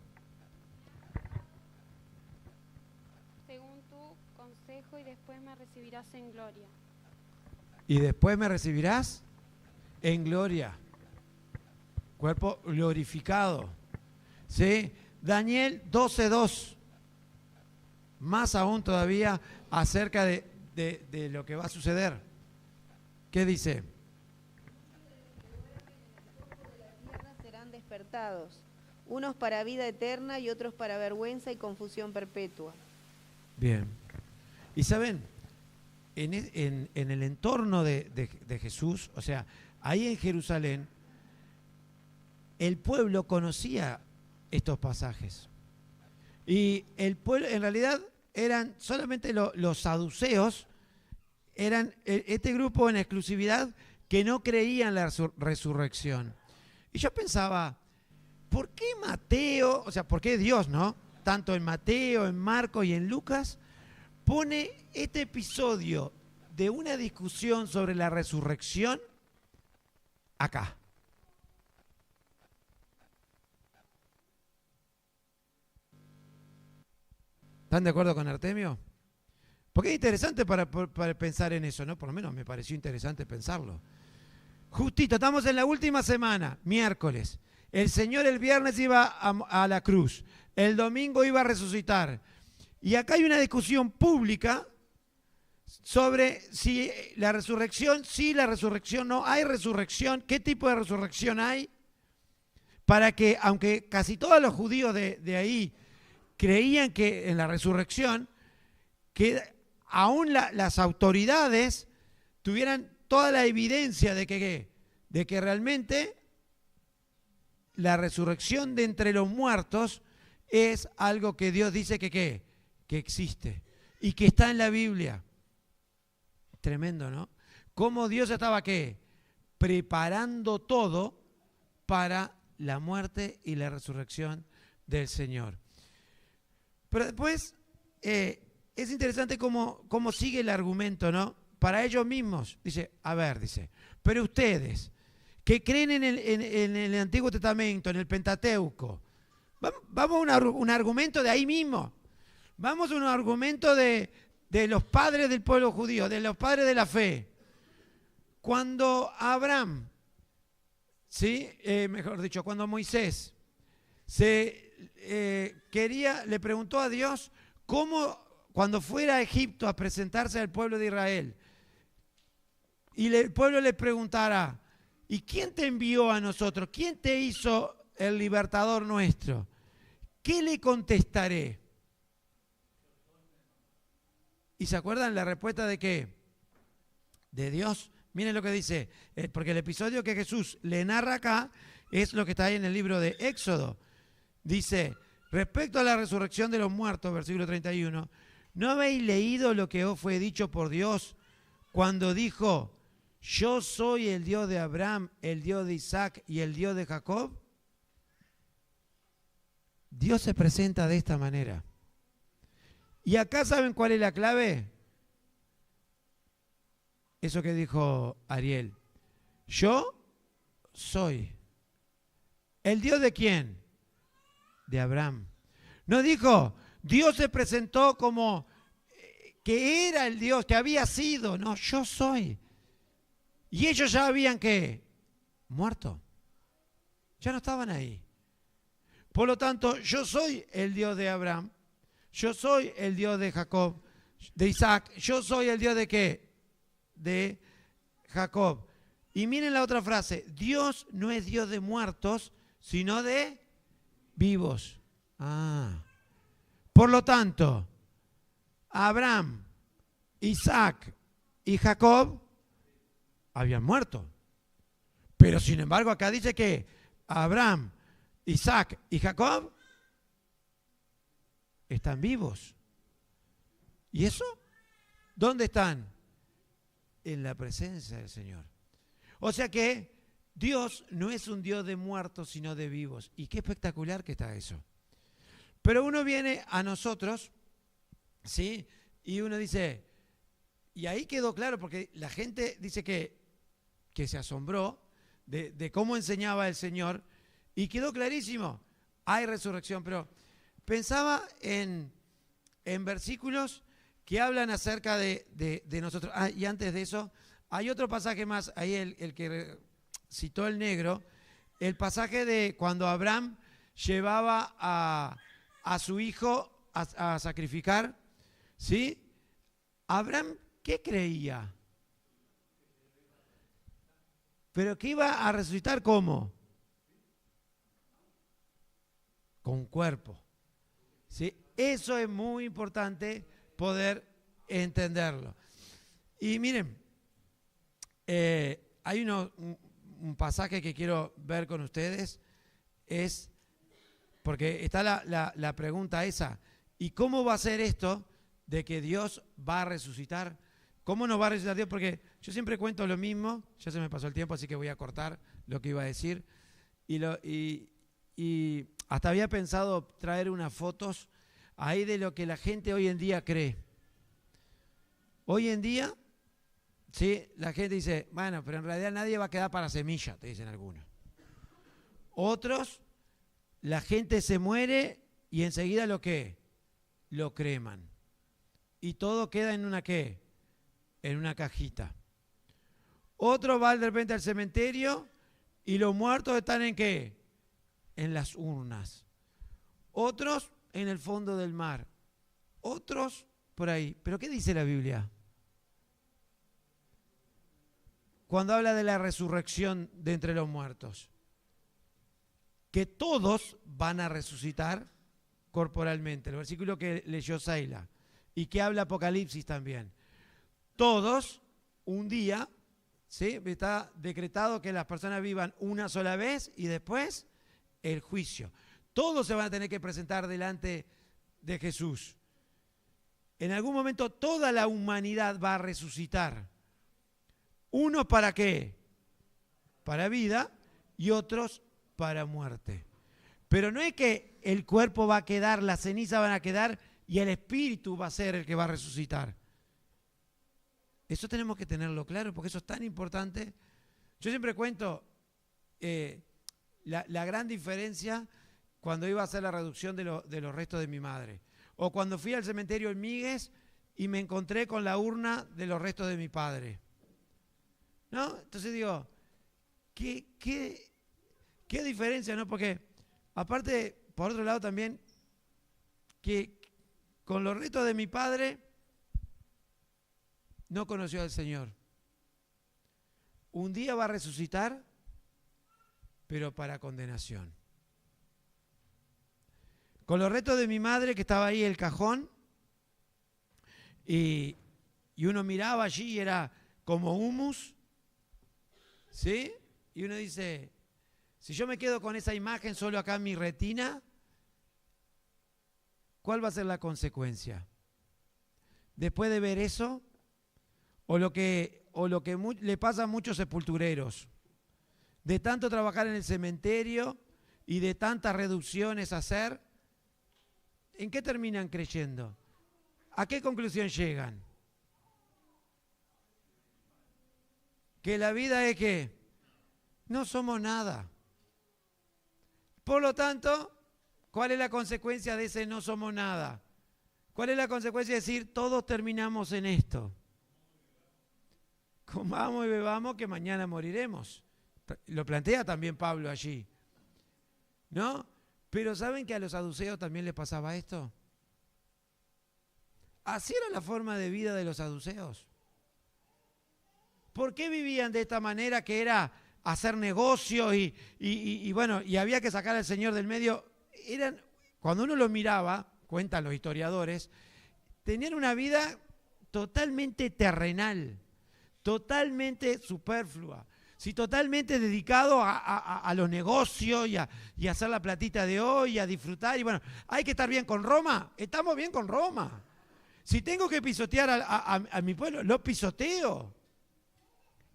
Según tu consejo y después me recibirás en gloria. Y después me recibirás en gloria. Cuerpo glorificado. ¿Sí? Daniel 12:2. Más aún todavía acerca de lo que va a suceder. ¿Qué dice? Serán despertados, unos para vida eterna y otros para vergüenza y confusión perpetua. Bien. Y saben, en el entorno de Jesús, o sea, ahí en Jerusalén, el pueblo conocía estos pasajes. Y el pueblo, en realidad, eran solamente los saduceos, eran este grupo en exclusividad que no creían en la resurrección. Y yo pensaba, ¿por qué Mateo, o sea, por qué Dios, ¿no? Tanto en Mateo, en Marcos y en Lucas, pone este episodio de una discusión sobre la resurrección acá? ¿Están de acuerdo con Artemio? Porque es interesante para pensar en eso, ¿no? Por lo menos me pareció interesante pensarlo. Justito, estamos en la última semana, miércoles. El Señor el viernes iba a la cruz, el domingo iba a resucitar. Y acá hay una discusión pública sobre si la resurrección, sí, la resurrección, no, hay resurrección, qué tipo de resurrección hay, para que, aunque casi todos los judíos de ahí creían que en la resurrección, que aún las autoridades tuvieran toda la evidencia de que realmente la resurrección de entre los muertos es algo que Dios dice que existe y que está en la Biblia. Tremendo, ¿no? Cómo Dios estaba preparando todo para la muerte y la resurrección del Señor. Pero después es interesante cómo sigue el argumento, ¿no? Para ellos mismos. Dice, pero ustedes que creen en el Antiguo Testamento, en el Pentateuco, vamos a un argumento de ahí mismo. Vamos a un argumento de los padres del pueblo judío, de los padres de la fe. Cuando Abraham, ¿sí? Mejor dicho, cuando Moisés le preguntó a Dios cómo, cuando fuera a Egipto a presentarse al pueblo de Israel, y el pueblo le preguntara, ¿y quién te envió a nosotros? ¿Quién te hizo el libertador nuestro? ¿Qué le contestaré? ¿Y se acuerdan la respuesta de qué? De Dios. Miren lo que dice, porque el episodio que Jesús le narra acá es lo que está ahí en el libro de Éxodo. Dice, respecto a la resurrección de los muertos, versículo 31, ¿no habéis leído lo que os fue dicho por Dios cuando dijo, yo soy el Dios de Abraham, el Dios de Isaac y el Dios de Jacob? Dios se presenta de esta manera. Y acá, ¿saben cuál es la clave? Eso que dijo Ariel. Yo soy. ¿El Dios de quién? De Abraham. No dijo, Dios se presentó como que era el Dios, que había sido. No, yo soy. Y ellos ya habían, ¿qué? Muerto. Ya no estaban ahí. Por lo tanto, yo soy el Dios de Abraham. Yo soy el Dios de Jacob, de Isaac. Yo soy el Dios de ¿qué? De Jacob. Y miren la otra frase. Dios no es Dios de muertos, sino de vivos. Por lo tanto, Abraham Isaac y Jacob habían muerto. Pero sin embargo acá dice que Abraham, Isaac y Jacob están vivos. ¿Y eso? ¿Dónde están? En la presencia del Señor. O sea que Dios no es un Dios de muertos, sino de vivos. Y qué espectacular que está eso. Pero uno viene a nosotros, ¿sí? Y uno dice, y ahí quedó claro, porque la gente dice que se asombró de cómo enseñaba el Señor, y quedó clarísimo, hay resurrección, pero pensaba en versículos que hablan acerca de nosotros. Ah, y antes de eso, hay otro pasaje más, ahí el que citó el negro, el pasaje de cuando Abraham llevaba a su hijo a sacrificar, ¿sí? Abraham, ¿qué creía? Pero que iba a resucitar, ¿cómo? Con cuerpo. ¿Sí? Eso es muy importante poder entenderlo. Y miren, hay un pasaje que quiero ver con ustedes, es, porque está la pregunta esa, ¿y cómo va a ser esto de que Dios va a resucitar? ¿Cómo nos va a resucitar Dios? Porque yo siempre cuento lo mismo, ya se me pasó el tiempo, así que voy a cortar lo que iba a decir. Y hasta había pensado traer unas fotos ahí de lo que la gente hoy en día cree. Hoy en día, sí, la gente dice, bueno, pero en realidad nadie va a quedar para semilla, te dicen algunos. Otros, la gente se muere y enseguida lo creman. Y todo queda en una ¿qué? En una cajita. Otro va de repente al cementerio y los muertos están ¿en qué? En las urnas. Otros en el fondo del mar. Otros por ahí. ¿Pero qué dice la Biblia? Cuando habla de la resurrección de entre los muertos. Que todos van a resucitar corporalmente. El versículo que leyó Saila. Y que habla Apocalipsis también. Todos, un día, ¿sí? Está decretado que las personas vivan una sola vez y después el juicio. Todos se van a tener que presentar delante de Jesús. En algún momento toda la humanidad va a resucitar. Unos para qué? Para vida y otros para muerte. Pero no es que el cuerpo va a quedar, las cenizas van a quedar y el espíritu va a ser el que va a resucitar. Eso tenemos que tenerlo claro porque eso es tan importante. Yo siempre cuento la gran diferencia cuando iba a hacer la reducción de los restos de mi madre. O cuando fui al cementerio en Míguez y me encontré con la urna de los restos de mi padre. ¿No? Entonces digo, ¿qué diferencia, no? Porque aparte, por otro lado también, que con los restos de mi padre no conoció al Señor. Un día va a resucitar, pero para condenación. Con los restos de mi madre, que estaba ahí el cajón, y uno miraba allí y era como humus, ¿sí? Y uno dice, si yo me quedo con esa imagen solo acá en mi retina, ¿cuál va a ser la consecuencia? Después de ver eso, o lo que le pasa a muchos sepultureros, de tanto trabajar en el cementerio y de tantas reducciones hacer, ¿en qué terminan creyendo? ¿A qué conclusión llegan? Que la vida es que no somos nada. Por lo tanto, ¿cuál es la consecuencia de ese no somos nada? ¿Cuál es la consecuencia de decir todos terminamos en esto? Comamos y bebamos que mañana moriremos. Lo plantea también Pablo allí. ¿No? Pero ¿saben que a los saduceos también les pasaba esto? Así era la forma de vida de los saduceos. ¿Por qué vivían de esta manera que era hacer negocios y bueno, y había que sacar al Señor del medio? Cuando uno lo miraba, cuentan los historiadores, tenían una vida totalmente terrenal, totalmente superflua, si totalmente dedicado a los negocios y a hacer la platita de hoy, a disfrutar. Y bueno, hay que estar bien con Roma, estamos bien con Roma. Si tengo que pisotear a mi pueblo, lo pisoteo.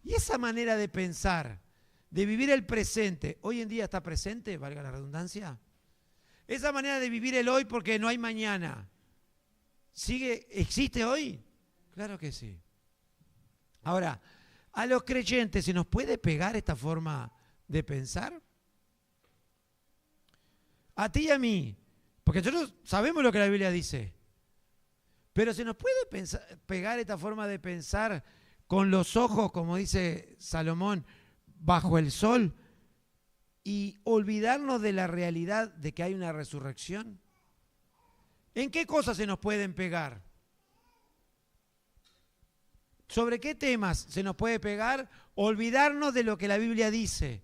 Y esa manera de pensar, de vivir el presente, hoy en día está presente, valga la redundancia. Esa manera de vivir el hoy porque no hay mañana, ¿existe hoy? Claro que sí. Ahora, ¿a los creyentes se nos puede pegar esta forma de pensar? A ti y a mí, porque nosotros sabemos lo que la Biblia dice, pero ¿se nos puede pegar esta forma de pensar con los ojos, como dice Salomón, bajo el sol, y olvidarnos de la realidad de que hay una resurrección? ¿En qué cosas se nos pueden pegar? ¿Sobre qué temas se nos puede pegar? Olvidarnos de lo que la Biblia dice.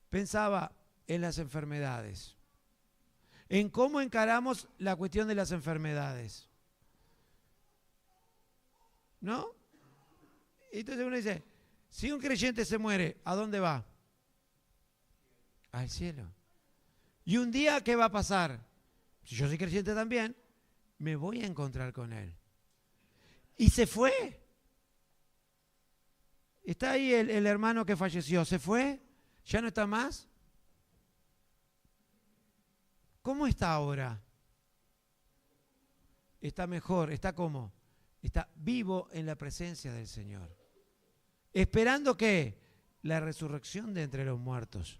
Pensaba en las enfermedades, en cómo encaramos la cuestión de las enfermedades. ¿No? Entonces uno dice, si un creyente se muere, ¿a dónde va? Al cielo. ¿Y un día qué va a pasar? Si yo soy creyente también, me voy a encontrar con Él. Y se fue. Está ahí el hermano que falleció. ¿Se fue? ¿Ya no está más? ¿Cómo está ahora? Está mejor. ¿Está cómo? Está vivo en la presencia del Señor. Esperando ¿qué? La resurrección de entre los muertos.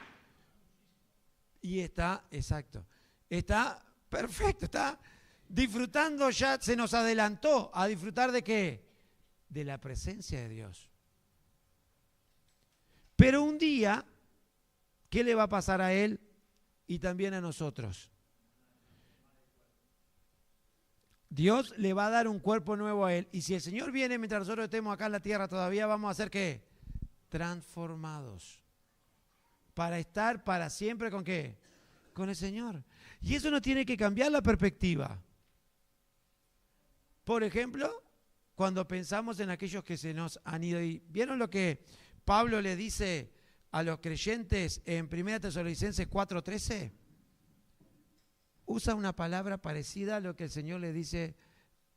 Y está, exacto, está perfecto, está disfrutando, ya se nos adelantó a disfrutar de ¿qué? De la presencia de Dios. Pero un día, ¿qué le va a pasar a él y también a nosotros? Dios le va a dar un cuerpo nuevo a él. Y si el Señor viene mientras nosotros estemos acá en la tierra, todavía vamos a ser ¿qué? Transformados. Para estar para siempre ¿con qué? Con el Señor. Y eso no tiene que cambiar la perspectiva. Por ejemplo, cuando pensamos en aquellos que se nos han ido, y ¿vieron lo que Pablo le dice a los creyentes en 1 Tesalonicenses 4:13? Usa una palabra parecida a lo que el Señor le dice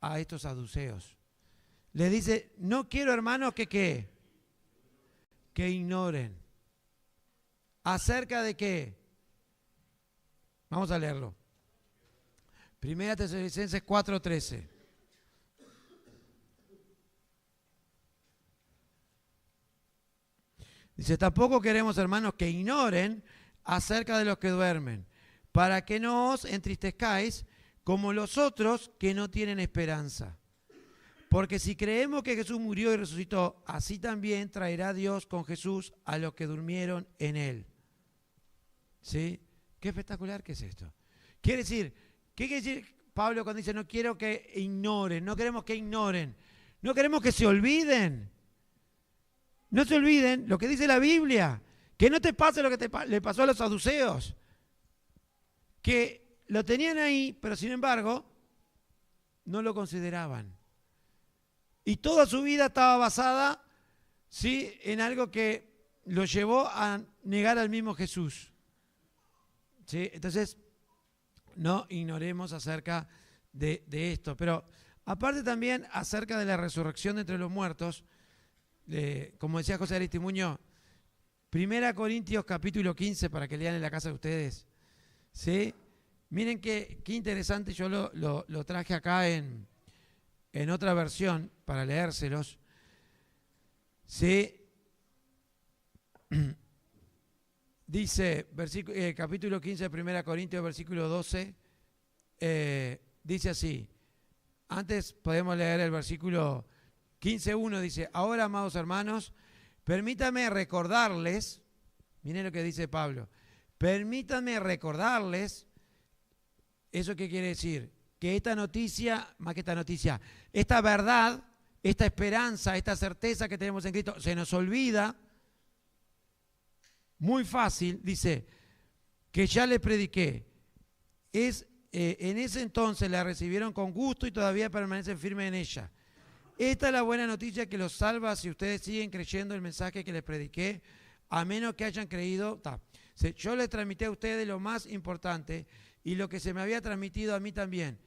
a estos saduceos. Le dice, no quiero, hermanos, que ignoren. ¿Acerca de qué? Vamos a leerlo. 1 Tesalonicenses 4:13. Dice, tampoco queremos, hermanos, que ignoren acerca de los que duermen, para que no os entristezcáis como los otros que no tienen esperanza. Porque si creemos que Jesús murió y resucitó, así también traerá Dios con Jesús a los que durmieron en Él. ¿Sí? Qué espectacular que es esto. Quiere decir, ¿qué quiere decir Pablo cuando dice no quiero que ignoren? No queremos que ignoren. No queremos que se olviden. No se olviden lo que dice la Biblia. Que no te pase lo que le pasó a los saduceos. Que lo tenían ahí, pero sin embargo, no lo consideraban. Y toda su vida estaba basada, ¿sí?, en algo que lo llevó a negar al mismo Jesús. ¿Sí? Entonces, no ignoremos acerca de esto. Pero aparte también acerca de la resurrección de entre los muertos, como decía José Aristimuño, 1 Corintios capítulo 15, para que lean en la casa de ustedes. ¿Sí? Miren qué interesante, yo lo traje acá en otra versión para leérselos. ¿Sí? Dice, capítulo 15 de 1 Corintios, versículo 12, dice así. Antes podemos leer el versículo 15:1, dice, ahora, amados hermanos, permítanme recordarles, miren lo que dice Pablo, permítanme recordarles, ¿eso qué quiere decir? Que esta noticia, más que esta noticia, esta verdad, esta esperanza, esta certeza que tenemos en Cristo, se nos olvida muy fácil, dice, que ya les prediqué, es en ese entonces la recibieron con gusto y todavía permanecen firmes en ella. Esta es la buena noticia que los salva si ustedes siguen creyendo el mensaje que les prediqué, a menos que hayan creído. Yo les transmití a ustedes lo más importante y lo que se me había transmitido a mí también.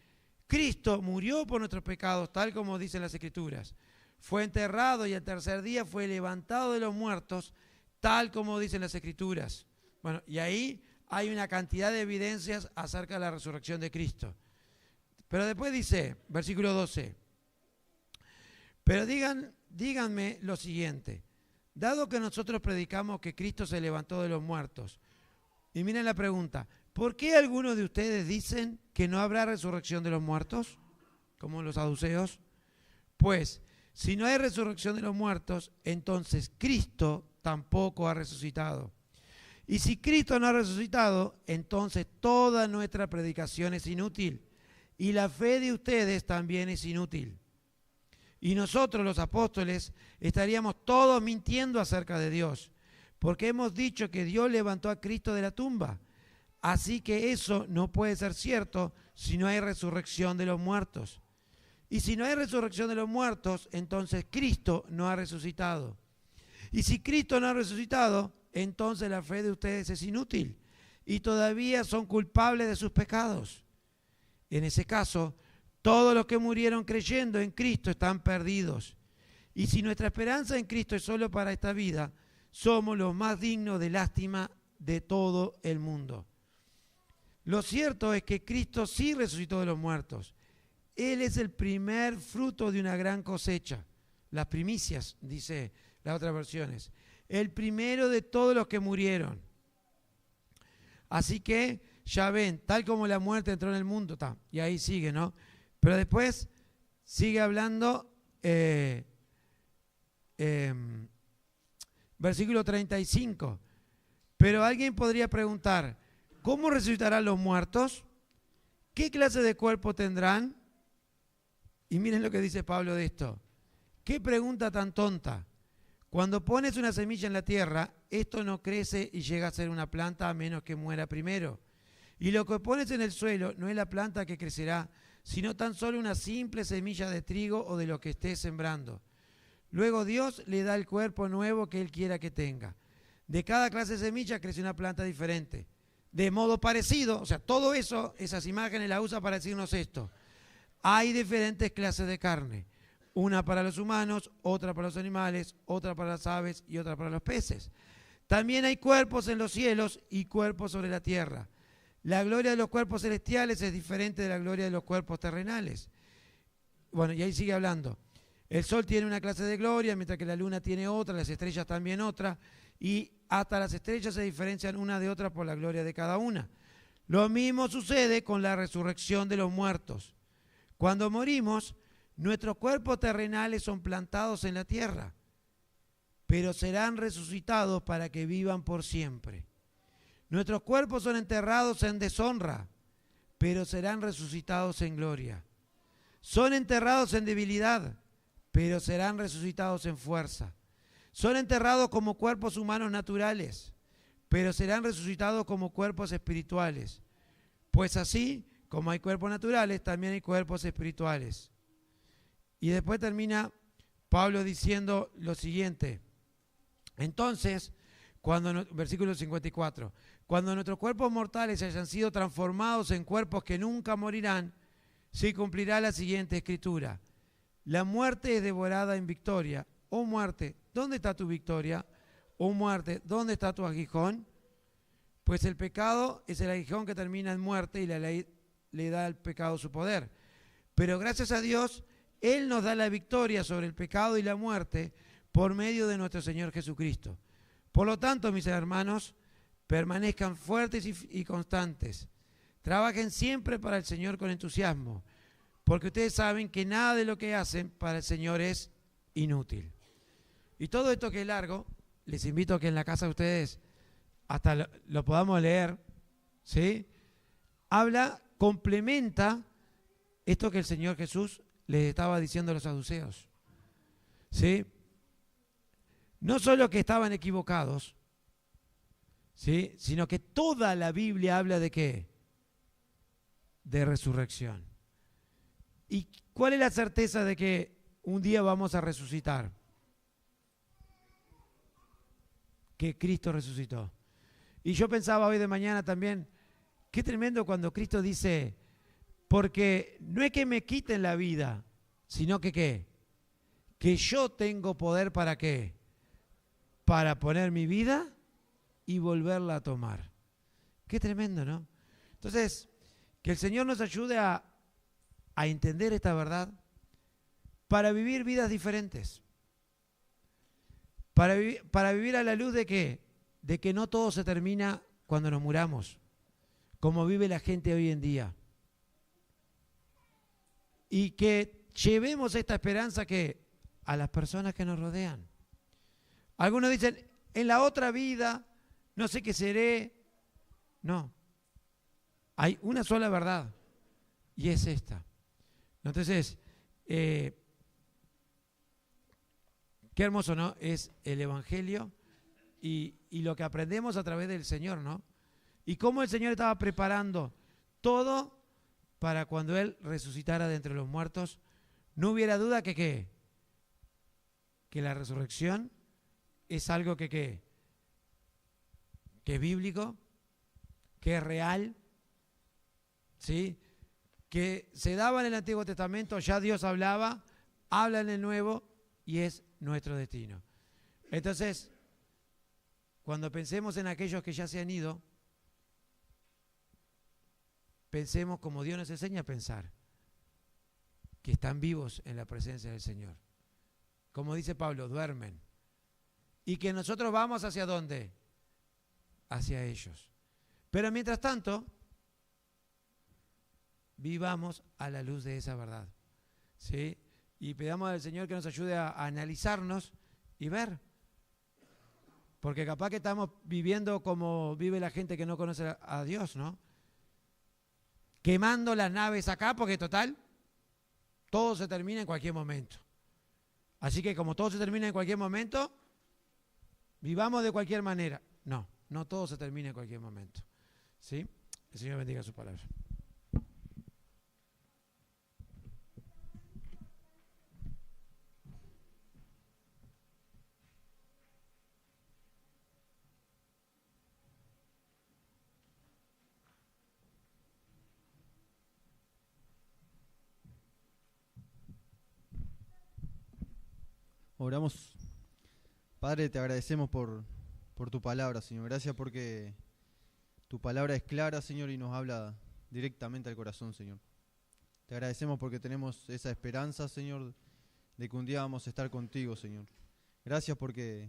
Cristo murió por nuestros pecados, tal como dicen las Escrituras. Fue enterrado y al tercer día fue levantado de los muertos, tal como dicen las Escrituras. Bueno, y ahí hay una cantidad de evidencias acerca de la resurrección de Cristo. Pero después dice, versículo 12, pero díganme lo siguiente, dado que nosotros predicamos que Cristo se levantó de los muertos, y miren la pregunta, ¿por qué algunos de ustedes dicen que no habrá resurrección de los muertos? Como los saduceos. Pues, si no hay resurrección de los muertos, entonces Cristo tampoco ha resucitado. Y si Cristo no ha resucitado, entonces toda nuestra predicación es inútil. Y la fe de ustedes también es inútil. Y nosotros, los apóstoles, estaríamos todos mintiendo acerca de Dios, porque hemos dicho que Dios levantó a Cristo de la tumba. Así que eso no puede ser cierto si no hay resurrección de los muertos. Y si no hay resurrección de los muertos, entonces Cristo no ha resucitado. Y si Cristo no ha resucitado, entonces la fe de ustedes es inútil y todavía son culpables de sus pecados. En ese caso, todos los que murieron creyendo en Cristo están perdidos. Y si nuestra esperanza en Cristo es solo para esta vida, somos los más dignos de lástima de todo el mundo. Lo cierto es que Cristo sí resucitó de los muertos. Él es el primer fruto de una gran cosecha. Las primicias, dice las otras versiones. El primero de todos los que murieron. Así que ya ven, tal como la muerte entró en el mundo, y ahí sigue, ¿no? Pero después sigue hablando, versículo 35. Pero alguien podría preguntar, ¿cómo resucitarán los muertos? ¿Qué clase de cuerpo tendrán? Y miren lo que dice Pablo de esto. ¿Qué pregunta tan tonta? Cuando pones una semilla en la tierra, esto no crece y llega a ser una planta a menos que muera primero. Y lo que pones en el suelo no es la planta que crecerá, sino tan solo una simple semilla de trigo o de lo que estés sembrando. Luego Dios le da el cuerpo nuevo que Él quiera que tenga. De cada clase de semilla crece una planta diferente. De modo parecido, o sea, todo eso, esas imágenes las usa para decirnos esto. Hay diferentes clases de carne. Una para los humanos, otra para los animales, otra para las aves y otra para los peces. También hay cuerpos en los cielos y cuerpos sobre la tierra. La gloria de los cuerpos celestiales es diferente de la gloria de los cuerpos terrenales. Bueno, y ahí sigue hablando. El sol tiene una clase de gloria, mientras que la luna tiene otra, las estrellas también otra, y hasta las estrellas se diferencian una de otra por la gloria de cada una. Lo mismo sucede con la resurrección de los muertos. Cuando morimos, nuestros cuerpos terrenales son plantados en la tierra, pero serán resucitados para que vivan por siempre. Nuestros cuerpos son enterrados en deshonra, pero serán resucitados en gloria. Son enterrados en debilidad, pero serán resucitados en fuerza. Son enterrados como cuerpos humanos naturales, pero serán resucitados como cuerpos espirituales. Pues así como hay cuerpos naturales, también hay cuerpos espirituales. Y después termina Pablo diciendo lo siguiente. Entonces, versículo 54, cuando nuestros cuerpos mortales hayan sido transformados en cuerpos que nunca morirán, se cumplirá la siguiente escritura. La muerte es devorada en victoria. Oh muerte, ¿dónde está tu victoria? Oh muerte, ¿dónde está tu aguijón? Pues el pecado es el aguijón que termina en muerte y la ley le da al pecado su poder. Pero gracias a Dios, Él nos da la victoria sobre el pecado y la muerte por medio de nuestro Señor Jesucristo. Por lo tanto, mis hermanos, permanezcan fuertes y constantes. Trabajen siempre para el Señor con entusiasmo, porque ustedes saben que nada de lo que hacen para el Señor es inútil. Y todo esto que es largo, les invito a que en la casa de ustedes hasta lo podamos leer, ¿sí? Complementa esto que el Señor Jesús les estaba diciendo a los saduceos, ¿sí? No solo que estaban equivocados, ¿sí? Sino que toda la Biblia habla de ¿qué? de resurrección. ¿Y cuál es la certeza de que un día vamos a resucitar? Que Cristo resucitó. Y yo pensaba hoy de mañana también, qué tremendo cuando Cristo dice, porque no es que me quiten la vida, sino que ¿qué? Que yo tengo poder ¿para qué? Para poner mi vida y volverla a tomar. Qué tremendo, ¿no? Entonces, que el Señor nos ayude a entender esta verdad para vivir vidas diferentes. Para vivir a la luz de ¿qué? De que no todo se termina cuando nos muramos, como vive la gente hoy en día. Y que llevemos esta esperanza que a las personas que nos rodean. Algunos dicen, en la otra vida, no sé qué seré. No, hay una sola verdad y es esta. Entonces, qué hermoso, ¿no? Es el Evangelio y lo que aprendemos a través del Señor, ¿no? Y cómo el Señor estaba preparando todo para cuando Él resucitara de entre los muertos, no hubiera duda que ¿qué? Que la resurrección es algo que es bíblico, que es real, ¿sí? Que se daba en el Antiguo Testamento, ya Dios hablaba, habla en el Nuevo y es nuestro destino. Entonces, cuando pensemos en aquellos que ya se han ido, pensemos como Dios nos enseña a pensar, que están vivos en la presencia del Señor. Como dice Pablo, duermen. Y que nosotros vamos ¿hacia dónde? Hacia ellos. Pero mientras tanto, vivamos a la luz de esa verdad, ¿sí? Y pedamos al Señor que nos ayude a analizarnos y ver. Porque capaz que estamos viviendo como vive la gente que no conoce a Dios, ¿no? Quemando las naves acá, porque total, todo se termina en cualquier momento. Así que como todo se termina en cualquier momento, vivamos de cualquier manera. No, no todo se termina en cualquier momento. ¿Sí? El Señor bendiga su palabra. Oramos. Padre, te agradecemos por tu palabra, Señor. Gracias porque tu palabra es clara, Señor, y nos habla directamente al corazón, Señor. Te agradecemos porque tenemos esa esperanza, Señor, de que un día vamos a estar contigo, Señor. Gracias porque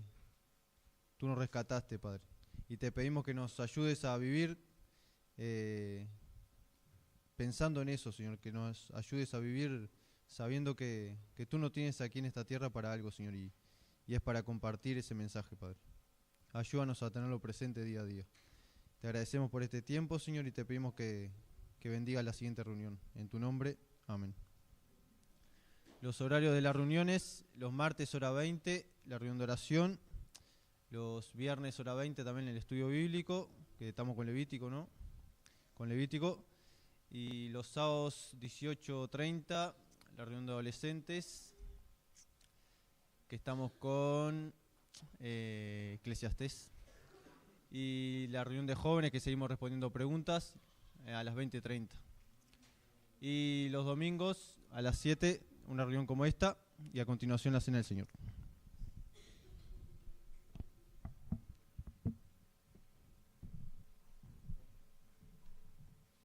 tú nos rescataste, Padre. Y te pedimos que nos ayudes a vivir pensando en eso, Señor. Que nos ayudes a vivir sabiendo que tú nos tienes aquí en esta tierra para algo, Señor. Y es para compartir ese mensaje, Padre. Ayúdanos a tenerlo presente día a día. Te agradecemos por este tiempo, Señor, y te pedimos que bendiga la siguiente reunión. En tu nombre, amén. Los horarios de las reuniones: los martes hora 20, la reunión de oración. Los viernes hora 20 también el estudio bíblico, que estamos con Levítico, ¿no? Con Levítico. Y los sábados 18:30, la reunión de adolescentes, que estamos con Eclesiastés. Y la reunión de jóvenes, que seguimos respondiendo preguntas, a las 20:30. Y los domingos a las 7, una reunión como esta, y a continuación la cena del Señor.